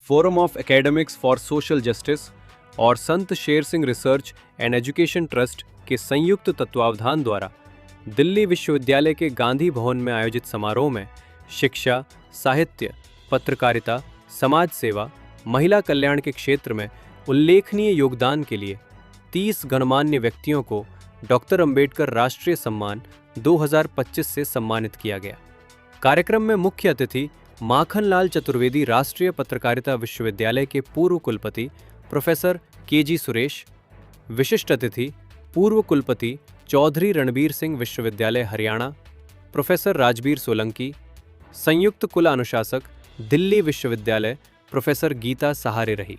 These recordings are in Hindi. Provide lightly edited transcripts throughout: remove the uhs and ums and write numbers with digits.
Forum of academics for social justice और संत Sher Singh research and education trust के संयुक्त तत्वावधान द्वारा दिल्ली विश्वविद्यालय के गांधी भवन में आयोजित समारोह में शिक्षा, साहित्य, पत्रकारिता, समाज सेवा, महिला कल्याण के क्षेत्र में उल्लेखनीय योगदान के लिए 30 गणमान्य व्यक्तियों को डॉक्टर अंबेडकर राष्ट्रीय सम्मान 2025 से सम्मानित किया गया। कार्यक्रम में मुख्य अतिथि माखनलाल चतुर्वेदी राष्ट्रीय पत्रकारिता विश्वविद्यालय के पूर्व कुलपति प्रोफेसर के.जी. सुरेश, विशिष्ट अतिथि पूर्व कुलपति चौधरी रणबीर सिंह विश्वविद्यालय हरियाणा प्रोफेसर राजबीर सोलंकी, संयुक्त कुल अनुशासक दिल्ली विश्वविद्यालय प्रोफेसर गीता सहारे रही।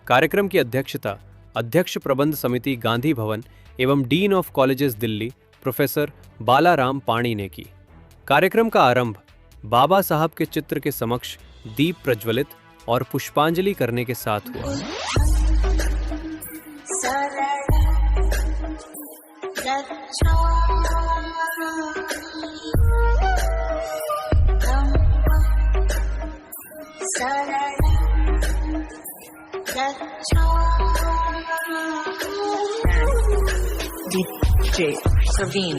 कार्यक्रम की अध्यक्षता अध्यक्ष प्रबंध समिति गांधी भवन एवं dean of colleges Delhi professor Balaram पाणी ने की। कार्यक्रम का आरंभ बाबा साहब के चित्र के समक्ष दीप प्रज्वलित और पुष्पांजलि करने के साथ हुआ। DJ Praveen.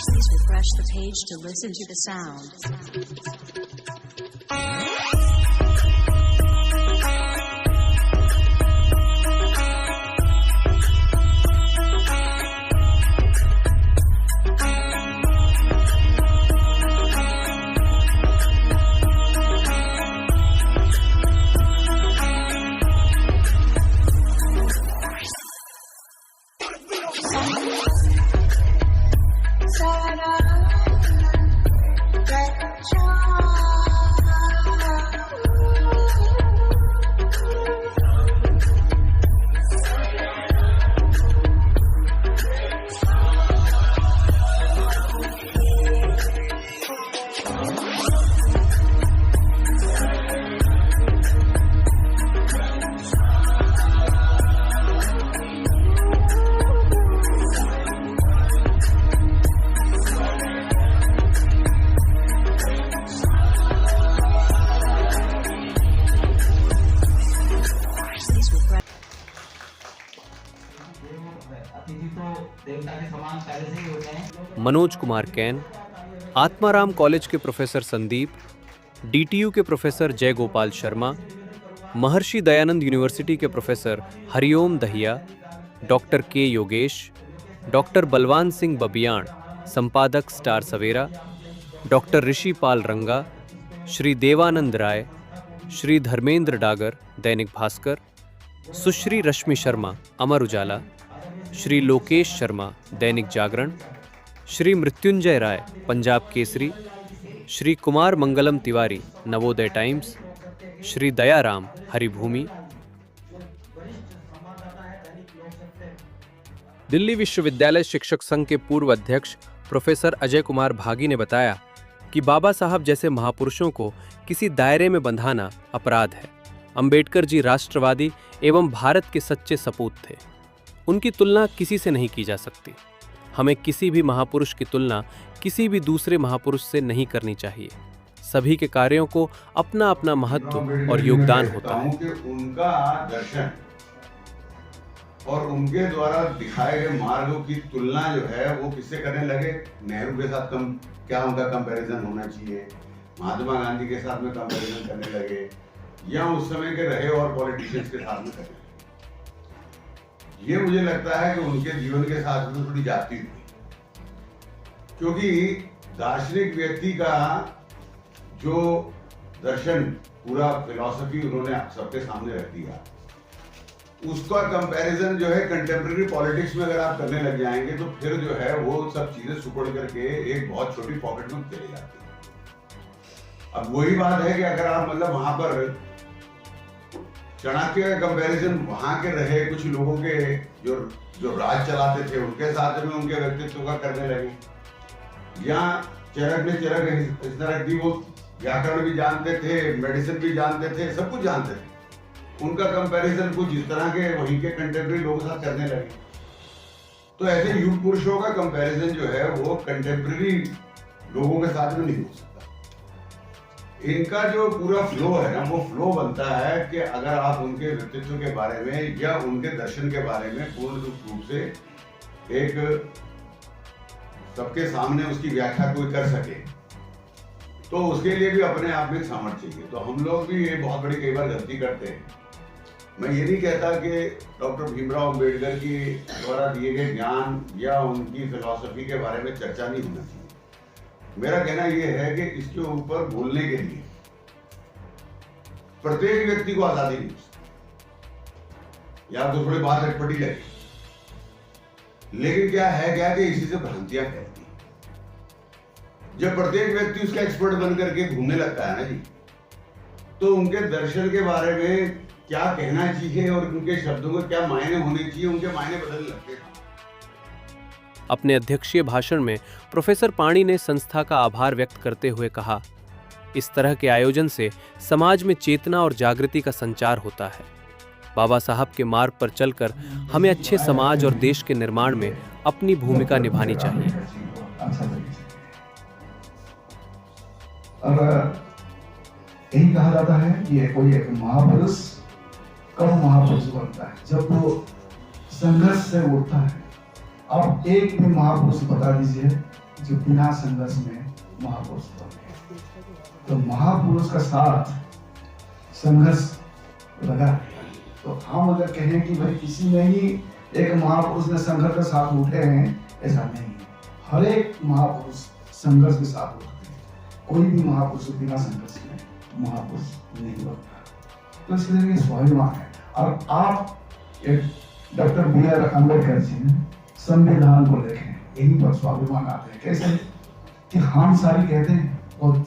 Please refresh the page to listen to the sound. Manoj Kumar can, Atmaram college के प्रोफेसर संदीप, डीटीयू के प्रोफेसर जय गोपाल शर्मा, महर्षि दयानंद यूनिवर्सिटी के प्रोफेसर हरिओम दहिया, डॉक्टर के योगेश, डॉक्टर बलवान सिंह बबियाण, संपादक स्टार सवेरा, डॉक्टर ऋषि पाल रंगा, श्री देवानंद राय, श्री धर्मेंद्र डागर, दैनिक भास्कर, सुश्री रश्मि शर्मा, अमर उजाला, श्री लोकेश शर्मा, दैनिक जागरण, श्री मृत्युंजय राय, पंजाब केसरी, श्री कुमार मंगलम तिवारी, नवोदय टाइम्स, श्री दयाराम, हरिभूमि। दिल्ली विश्वविद्यालय शिक्षक संघ के पूर्व अध्यक्ष प्रोफेसर अजय कुमार भागी ने बताया कि बाबा साहब जैसे महापुरुषों को किसी दायरे में बंधाना अपराध है। अंबेडकर जी राष्ट्रवादी एवं भारत के सच्चे सपूत थे। उनकी तुलना किसी से नहीं की जा सकती। हमें किसी भी महापुरुष की तुलना किसी भी दूसरे महापुरुष से नहीं करनी चाहिए। सभी के कार्यों को अपना अपना महत्व और योगदान होता है। उनका दर्शन और उनके द्वारा दिखाए गए मार्गों की तुलना जो है वो किससे करने लगे? नेहरू के साथ क्या उनका कंपैरिजन होना चाहिए? महात्मा गांधी के साथ में कंपैरिजन करने लगे या उस समय के रहे और पॉलिटिशियंस के साथ में करने लगे? ये मुझे लगता है कि उनके जीवन के साथ में थोड़ी जाती थी, क्योंकि दार्शनिक व्यक्ति का जो दर्शन पूरा फिलॉसफी उन्होंने सबके सामने रख दिया, उसका कंपैरिजन जो है कंटेम्प्रेरी पॉलिटिक्स में अगर आप करने लग जाएंगे तो फिर जो है वो सब चीजें सुपड़ करके एक बहुत छोटी पॉकेट में चली जाती है। अब वही बात है कि अगर आप मतलब वहां पर चाणक्य का कंपैरिजन वहां के रहे कुछ लोगों के जो राज चलाते थे उनके साथ में उनके व्यक्तित्व का करने लगे, या चरक ने चरक इस तरह की, वो व्याकरण भी जानते थे, मेडिसिन भी जानते थे, सब कुछ जानते थे। उनका कंपैरिजन कुछ इस तरह के वहीं के कंटेम्प्रेरी लोगों के साथ करने लगे। तो ऐसे युग पुरुषों का कंपैरिजन जो है वो कंटेम्प्रेरी लोगों के साथ में नहीं हो सकता। इनका जो पूरा फ्लो है ना, वो फ्लो बनता है कि अगर आप उनके व्यक्तित्व के बारे में या उनके दर्शन के बारे में पूर्ण रूप से एक सबके सामने उसकी व्याख्या कोई कर सके, तो उसके लिए भी अपने आप में सामर्थ्य चाहिए। तो हम लोग भी ये बहुत बड़ी कई बार गलती करते हैं। मैं ये नहीं कहता कि डॉक्टर भीमराव अंबेडकर की द्वारा दिए गए ज्ञान या उनकी फिलॉसफी के बारे में चर्चा नहीं होना चाहिए। मेरा कहना यह है कि इसके ऊपर बोलने के लिए प्रत्येक व्यक्ति को आजादी नहीं हो सकती। या तो थोड़ी बात अटपटी लगे, लेकिन क्या है क्या कि इसी से भ्रांतियां फैलती हैं। जब प्रत्येक व्यक्ति उसका एक्सपर्ट बन करके घूमने लगता है ना जी, तो उनके दर्शन के बारे में क्या कहना चाहिए और उनके शब्दों के क्या मायने होने चाहिए, उनके मायने बदलने लगते हैं। अपने अध्यक्षीय भाषण में प्रोफेसर पाणी ने संस्था का आभार व्यक्त करते हुए कहा, इस तरह के आयोजन से समाज में चेतना और जागृति का संचार होता है। बाबा साहब के मार्ग पर चलकर हमें अच्छे समाज और देश के निर्माण में अपनी भूमिका निभानी चाहिए। यही कहा जाता है कि कोई एक महापुरुष कब महापुरुष बनता है, जब वो संघर्ष से उठता है। आप एक भी महापुरुष बता दीजिए जो बिना संघर्ष में महापुरुष बने। तो महापुरुष का साथ संघर्ष लगा है। तो हम अगर कहें कि भाई किसी में ही एक महापुरुष ने संघर्ष के साथ उठे हैं, ऐसा नहीं है। हर एक महापुरुष संघर्ष के साथ उठते हैं। कोई भी महापुरुष बिना संघर्ष में महापुरुष नहीं बनता। तो इसलिए स्वाभिमान है। और आप डॉक्टर बी.आर. अम्बेडकर जी ने संविधान को देखें, यही पर स्वाभिमान आते हैं। कैसे कि हम सारी कहते हैं और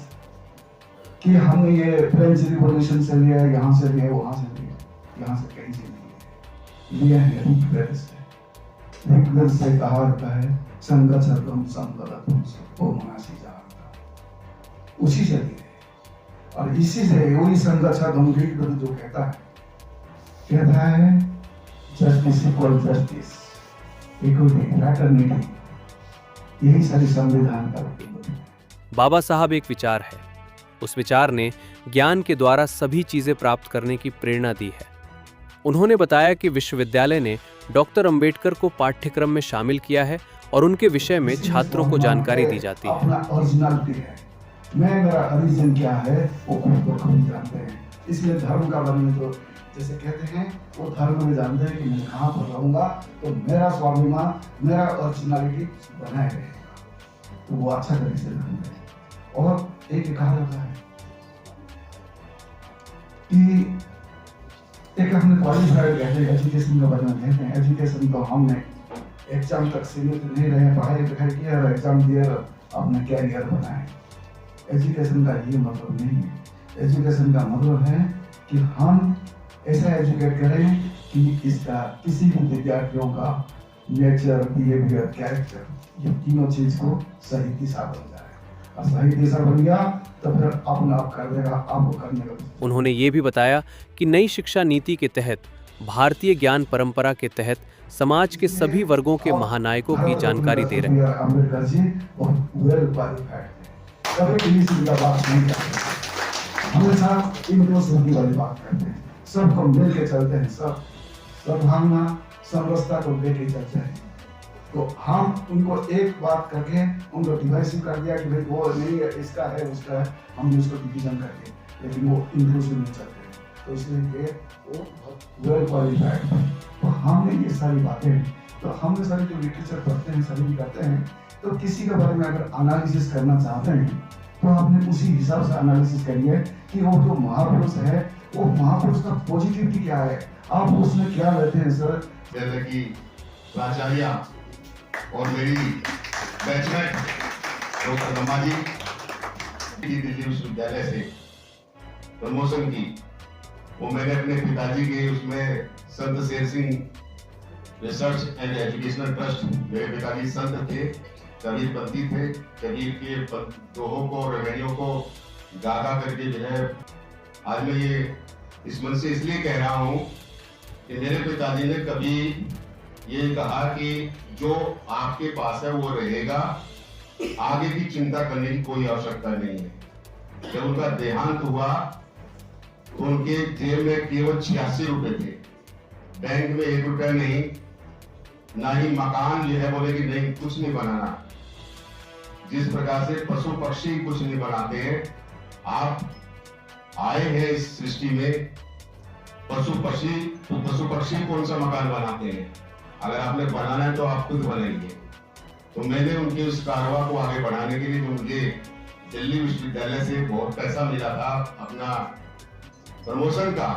कि हमने ये फ्रेंच रिवॉल्यूशन से लिया, यहाँ से लिया, वहां से लिया, यहाँ से कहीं से नहीं लिया है। ऋग्वेद से, ऋग्वेद से कहा जाता है संगच्छध्वं संवदध्वं वो मनासी जाता, उसी से लिए। और इसी से वही संगच्छध्वं ऋग्वेद जो कहता है justice equal justice, equity, fraternity, यही सारी संविधान का। बाबा साहब एक विचार है, उस विचार ने ज्ञान के द्वारा सभी चीजें प्राप्त करने की प्रेरणा दी है। उन्होंने बताया कि विश्वविद्यालय ने डॉक्टर अंबेडकर को पाठ्यक्रम में शामिल किया है और उनके विषय में छात्रों को जानकारी दी जाती है। अपना ओरिजिनलिटी है, मैं मेरा ओरिजिन क्या है वो खुद जानते हैं। इसलिए धर्म का बारे में जो जैसे कहते हैं वो धर्म में जानते हैं कि मैं कहाँ पर रहूंगा तो मेरा स्वाभिमान, मेरा ओरिजिनलिटी बनाए रहेगा। तो वो अच्छा तरीके से जानते हैं। और एक कहा जाता है कि एक हमने क्वालिफाइड कहते हैं, एजुकेशन के बारे में कहते हैं। एजुकेशन तो हमने एग्जाम तक सीमित नहीं रहे, पढ़ाई लिखाई किया और एग्जाम दिया और अपना कैरियर बनाए। एजुकेशन का ये मतलब नहीं है। एजुकेशन का मतलब है कि हम ऐसा एजुकेट करें कि इसका किसी भी विद्यार्थियों का नेचर, बिहेवियर, कैरेक्टर, ये तीनों चीज को सही दिशा बन जाए। और सही दिशा बन गया तो फिर अपना आप कर देगा, आपको करने का। उन्होंने ये भी बताया कि नई शिक्षा नीति के तहत भारतीय ज्ञान परंपरा के तहत समाज के सभी वर्गों के महानायकों की जानकारी दे रहे हैं। अम्बेडकर जी बहुत वेल क्वालिफाइड थे, कभी किसी का बात नहीं करते, हमेशा इंक्लूसिव वाली बात करते हैं, सबको मिल के चलते हैं, सब सद्भावना समरसता को लेके चलते हैं। तो हम उनको एक बात करके उनको डिवाइसिव कर दिया कि भाई वो नहीं है, इसका है, उसका है, हमने उसको डिवीजन करके, लेकिन वो इंक्लूसिव नहीं चलते। तो इसलिए वो बहुत वेल क्वालिफाइड है। तो हमने ये सारी बातें, तो हमने सारी जो लिटरेचर पढ़ते हैं, सभी करते हैं, तो किसी के बारे में अगर एनालिसिस करना चाहते हैं तो आपने उसी हिसाब से एनालिसिस करिए कि वो जो महापुरुष है वो महापुरुष का पॉजिटिविटी क्या है, आप उसमें क्या लेते हैं। सर जैसे कि प्राचार्य और मेरी बैचमेट डॉक्टर ब्रह्मा जी की दिल्ली विश्वविद्यालय से प्रमोशन की, वो मैंने अपने पिताजी के उसमें संत Sher Singh research and educational trust, मेरे पिताजी संत थे, कबीर पंथी थे। कबीर के दोहों को, रवैयों को गा करके जो है आज मैं ये इस मन से इसलिए कह रहा हूँ कि मेरे पिताजी ने कभी ये कहा कि जो आपके पास है वो रहेगा, आगे की चिंता करने की कोई आवश्यकता नहीं है। जब उनका देहांत हुआ तो उनके जेब में केवल 86 रुपए थे, बैंक में 1 रुपया नहीं, ना ही मकान जो है बोले कि नहीं कुछ नहीं बनाना। जिस प्रकार से पशु पक्षी कुछ नहीं बनाते हैं, आप आए हैं इस सृष्टि में, पशु पक्षी कौन सा मकान बनाते हैं? अगर आपने बनाना है तो आप खुद बनाएंगे। तो मैंने उनके उस कारवा को आगे बढ़ाने के लिए जो मुझे दिल्ली विश्वविद्यालय से बहुत पैसा मिला था अपना प्रमोशन का,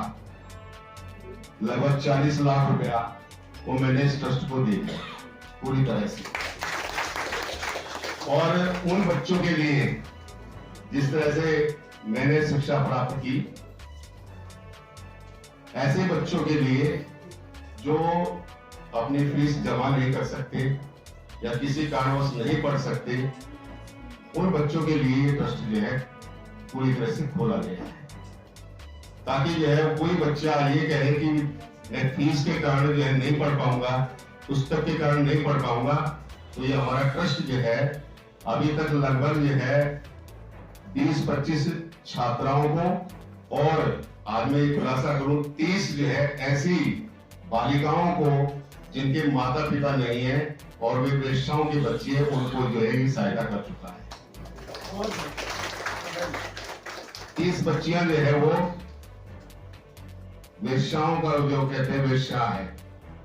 लगभग 40 लाख रुपया, वो मैंने इस ट्रस्ट को दे दिया पूरी तरह से। और उन बच्चों के लिए जिस तरह से मैंने शिक्षा प्राप्त की, ऐसे बच्चों के लिए जो अपनी फीस जमा नहीं कर सकते या किसी कारणवश नहीं पढ़ सकते, उन बच्चों के लिए ये ट्रस्ट जो है पूरी तरह से खोला गया है, ताकि जो है कोई बच्चा ये कहे कि मैं फीस के कारण जो है नहीं पढ़ पाऊंगा, पुस्तक के कारण नहीं पढ़ पाऊंगा। तो ये हमारा ट्रस्ट जो है अभी तक लगभग जो है 20-25 छात्राओं को, और आज मैं खुलासा करूं 30 जो है ऐसी बालिकाओं को जिनके माता पिता नहीं है और वे वेश्याओं के बच्चे हैं, उनको जो है सहायता कर चुका है। 30 बच्चियां जो है वो वेश्याओं का जो कहते हैं वेश्या है,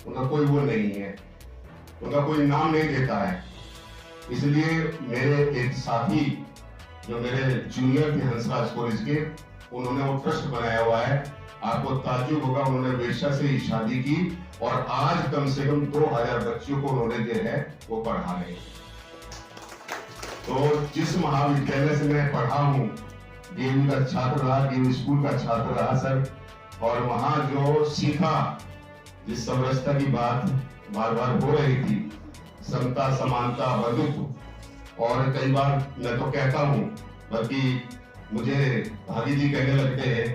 उनका कोई वो नहीं है, उनका कोई नाम नहीं देता है। इसलिए मेरे एक साथी जो मेरे जूनियर थे हंसराज कॉलेज के, उन्होंने वो ट्रस्ट बनाया हुआ है। आपको ताज्जुब होगा, उन्होंने वेश्या से ही शादी की और आज कम से कम 2000 बच्चों को उन्होंने जो है वो पढ़ा रहे। तो जिस महाविद्यालय से मैं पढ़ा हूँ, डीएवी का छात्र रहा, डीएवी स्कूल का छात्र रहा सर, और वहां जो सीखा, जिस समरसता की बात बार बार हो रही थी, समता, समानता, बंधुत्व, और कई बार मैं तो कहता हूँ, बल्कि मुझे भाभी जी कहने लगते हैं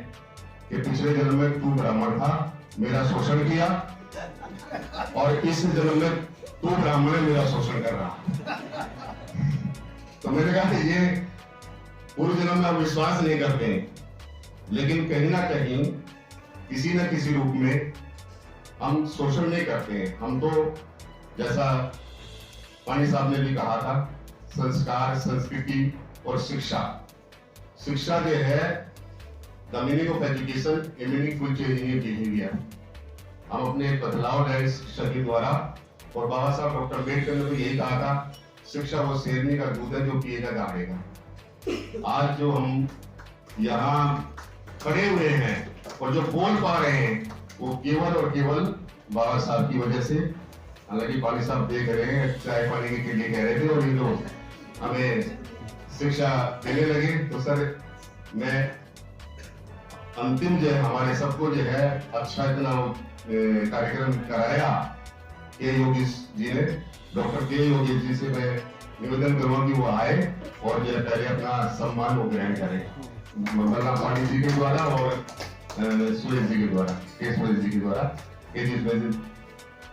कि पिछले जन्म में तू ब्राह्मण था, मेरा शोषण किया, और इस जन्म में तू ब्राह्मण है, मेरा शोषण कर रहा। तो मैंने कहा कि ये पूर्व जन्म में हम विश्वास नहीं करते हैं, लेकिन कहीं ना कहीं किसी न किसी रूप में हम शोषण नहीं करते हैं। हम तो जैसा पानी साहब ने भी कहा था, संस्कार, संस्कृति और शिक्षा जो है the meaning of education, A meaningful change in behaviour. हम अपने बदलाव लाए शिक्षा के द्वारा, और बाबा साहब डॉक्टर अम्बेडकर ने तो यही कहा था, शिक्षा वो शेरनी का दूध है जो पिएगा गाड़ेगा। आज जो हम यहाँ खड़े हुए हैं और जो बोल पा रहे हैं, वो केवल और केवल बाबा साहब की वजह से। हालांकि पानी साहब देख रहे हैं, चाय पानी के लिए कह रहे थे, और ये लोग हमें शिक्षा देने लगे। तो सर मैं अंतिम जो है हमारे सबको जो है अच्छा इतना कार्यक्रम कराया के योगेश जी ने, डॉक्टर के योगेश जी से मैं निवेदन करूंगा कि वो आए और जो पहले अपना सम्मान वो ग्रहण करें, मल्ला पानी जी के द्वारा और सुरेश जी के द्वारा, के सुरेश जी के द्वारा।